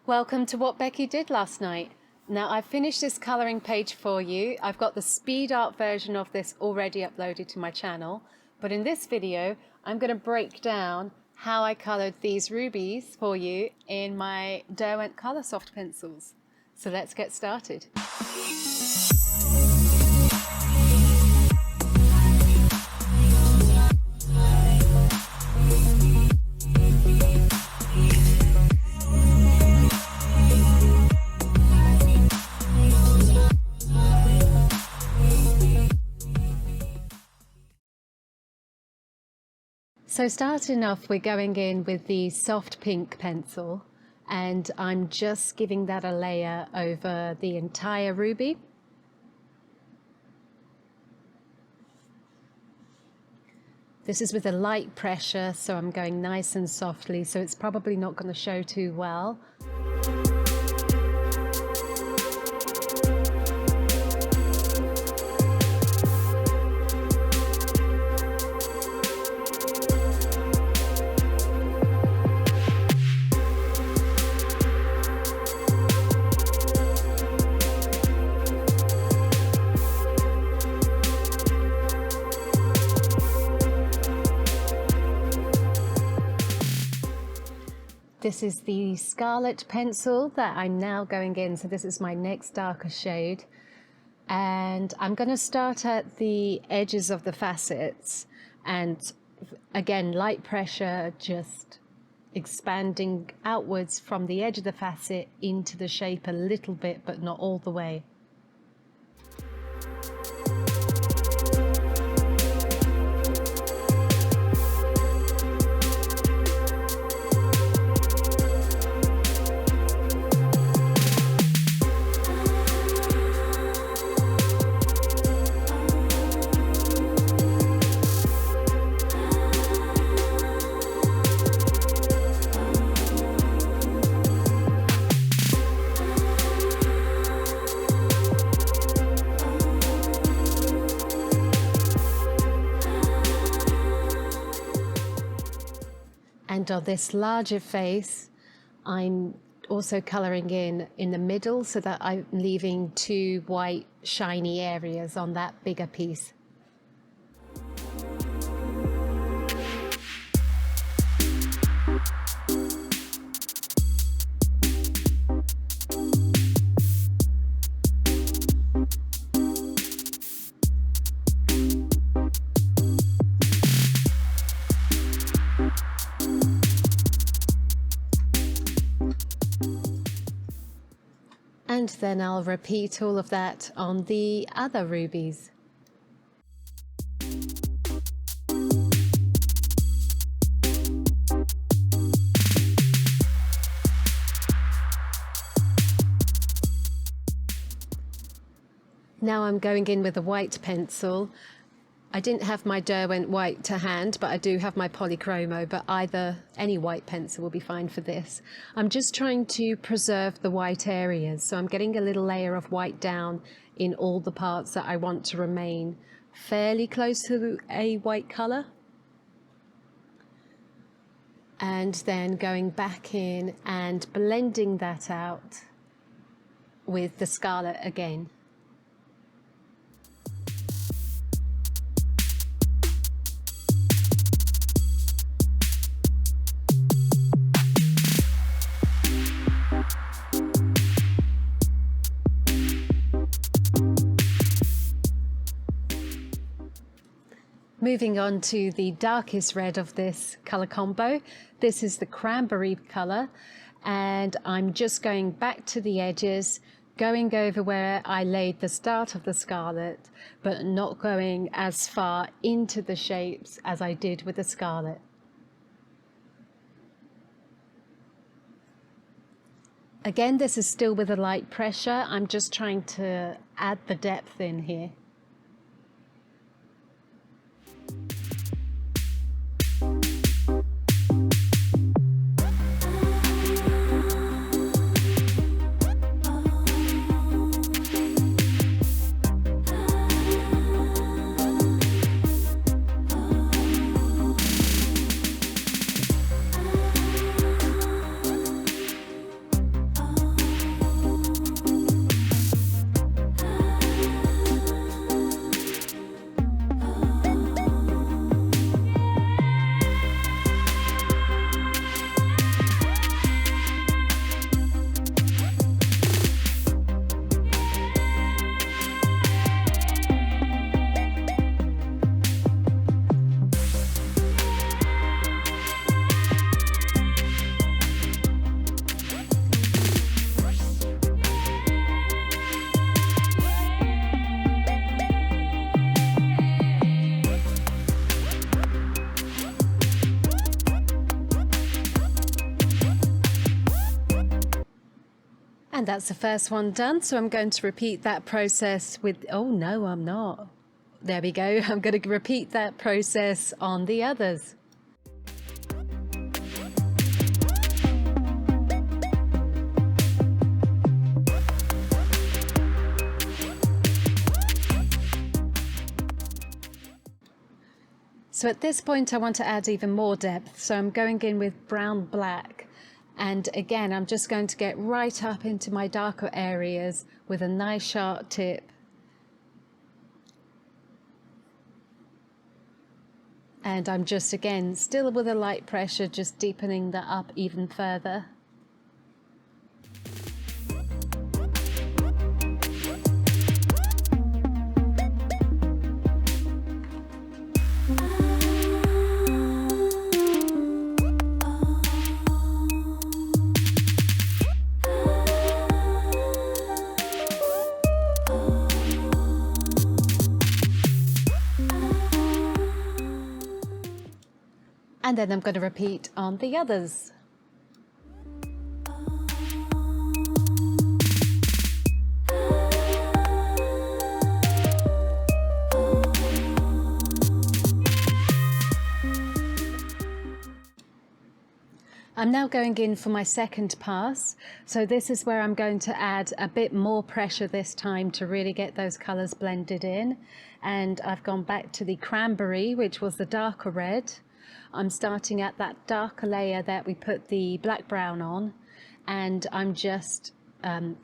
Welcome to What Becky Did Last Night. Now I've finished this colouring page for you. I've got the speed art version of this already uploaded to my channel, but in this video I'm going to break down how I coloured these rubies for you in my Derwent Coloursoft pencils. So let's get started. So starting off, we're going in with the soft pink pencil, and I'm just giving that a layer over the entire ruby. This is with a light pressure, so I'm going nice and softly, so it's probably not going to show too well. This is the Scarlet pencil that I'm now going in, so this is my next darker shade. And I'm going to start at the edges of the facets, and again, light pressure, just expanding outwards from the edge of the facet into the shape a little bit, but not all the way. And on this larger face, I'm also colouring in the middle so that I'm leaving two white shiny areas on that bigger piece. And then I'll repeat all of that on the other rubies. Now I'm going in with a white pencil. I didn't have my Derwent white to hand, but I do have my polychromo, but any white pencil will be fine for this. I'm just trying to preserve the white areas, so I'm getting a little layer of white down in all the parts that I want to remain fairly close to a white colour. And then going back in and blending that out with the Scarlet again. Moving on to the darkest red of this colour combo. This is the Cranberry colour, and I'm just going back to the edges, going over where I laid the start of the Scarlet, but not going as far into the shapes as I did with the Scarlet. Again, this is still with a light pressure. I'm just trying to add the depth in here. And that's the first one done, so I'm going to repeat that process with, oh no, I'm not. There we go, I'm going to repeat that process on the others. So at this point I want to add even more depth, so I'm going in with brown black, and again I'm just going to get right up into my darker areas with a nice sharp tip. And I'm just again still with a light pressure, just deepening that up even further. And then I'm going to repeat on the others. I'm now going in for my second pass, so this is where I'm going to add a bit more pressure this time to really get those colours blended in. And I've gone back to the cranberry, which was the darker red. I'm starting at that darker layer that we put the black brown on, and I'm just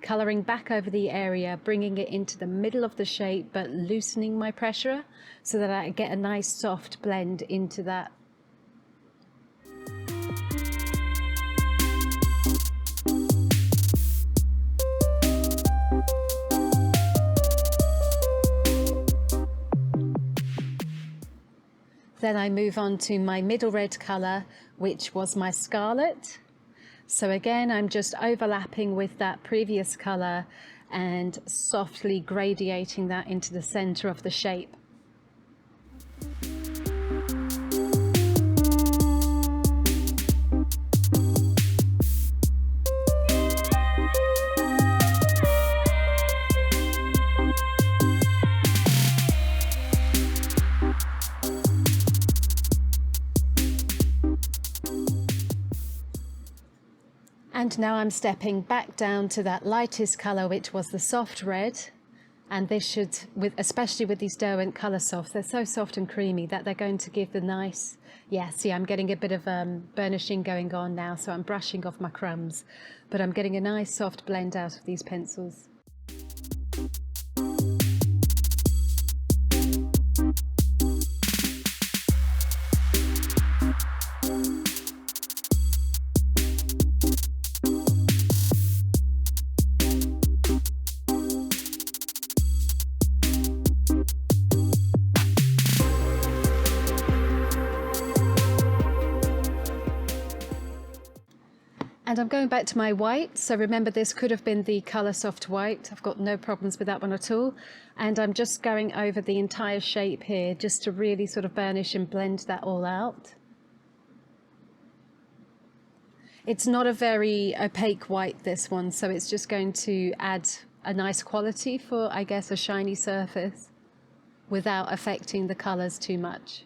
colouring back over the area, bringing it into the middle of the shape but loosening my pressure so that I get a nice soft blend into that. Then I move on to my middle red colour, which was my Scarlet. So again, I'm just overlapping with that previous colour and softly gradiating that into the centre of the shape. And now I'm stepping back down to that lightest colour, which was the soft red. And this should, especially with these Derwent Coloursoft, they're so soft and creamy that they're going to give the nice, yeah, see I'm getting a bit of burnishing going on now, so I'm brushing off my crumbs. But I'm getting a nice soft blend out of these pencils. And I'm going back to my white, so remember this could have been the Coloursoft white. I've got no problems with that one at all. And I'm just going over the entire shape here just to really sort of burnish and blend that all out. It's not a very opaque white, this one, so it's just going to add a nice quality for, I guess, a shiny surface without affecting the colours too much.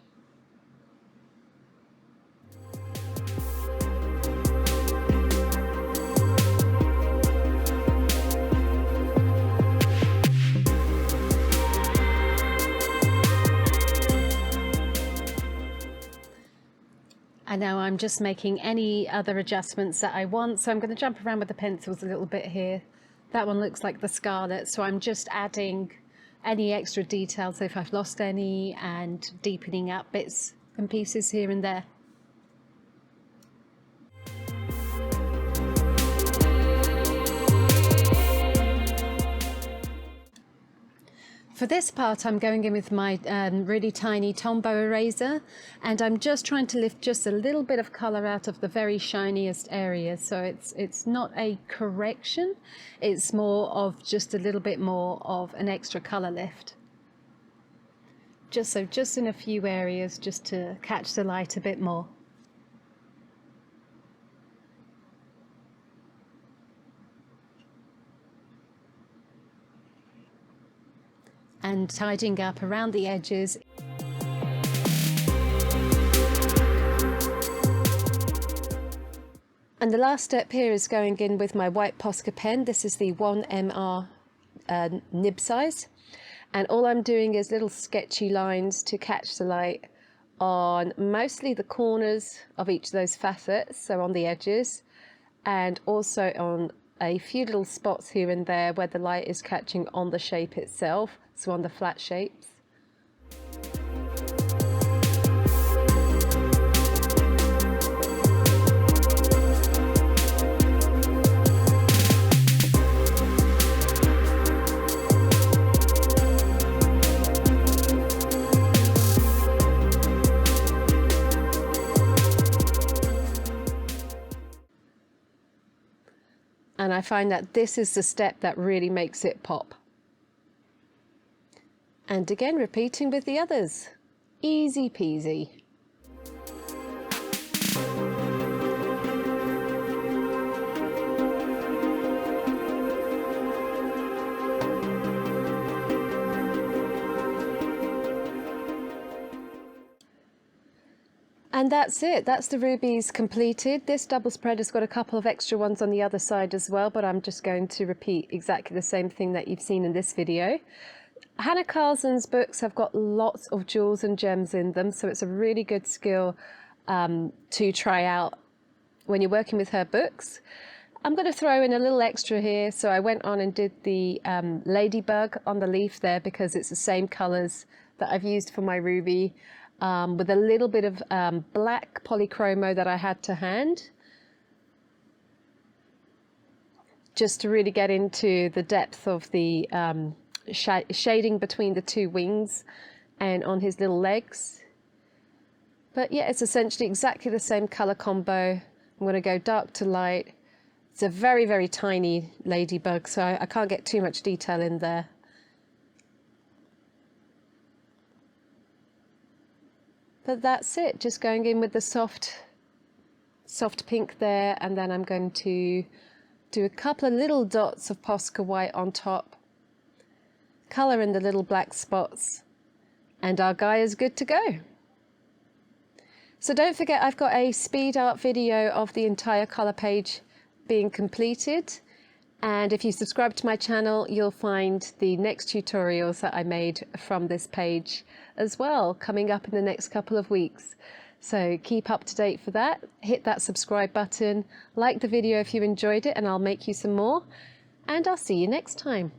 And now I'm just making any other adjustments that I want. So I'm going to jump around with the pencils a little bit here. That one looks like the Scarlet, so I'm just adding any extra details if I've lost any and deepening up bits and pieces here and there. For this part, I'm going in with my really tiny Tombow eraser, and I'm just trying to lift just a little bit of colour out of the very shiniest areas. So it's not a correction, it's more of just a little bit more of an extra colour lift. Just in a few areas, just to catch the light a bit more. and tidying up around the edges. And the last step here is going in with my White Posca pen. This is the 1MR nib size. And all I'm doing is little sketchy lines to catch the light on mostly the corners of each of those facets, so on the edges, and also on a few little spots here and there where the light is catching on the shape itself, so on the flat shapes. And I find that this is the step that really makes it pop. And again, repeating with the others. Easy peasy. And that's it, that's the rubies completed. This double spread has got a couple of extra ones on the other side as well, but I'm just going to repeat exactly the same thing that you've seen in this video. Hanna Karlzon's books have got lots of jewels and gems in them, so it's a really good skill to try out when you're working with her books. I'm going to throw in a little extra here, so I went on and did the ladybug on the leaf there because it's the same colours that I've used for my ruby. With a little bit of black polychromo that I had to hand, just to really get into the depth of the shading between the two wings and on his little legs. But yeah, it's essentially exactly the same colour combo. I'm going to go dark to light. It's a very, very tiny ladybug, so I can't get too much detail in there. But that's it, just going in with the soft pink there, and then I'm going to do a couple of little dots of Posca white on top, colour in the little black spots, and our guy is good to go. So don't forget, I've got a speed art video of the entire colour page being completed, and if you subscribe to my channel, you'll find the next tutorials that I made from this page as well, coming up in the next couple of weeks. So keep up to date for that. Hit that subscribe button, like the video if you enjoyed it, and I'll make you some more. And I'll see you next time.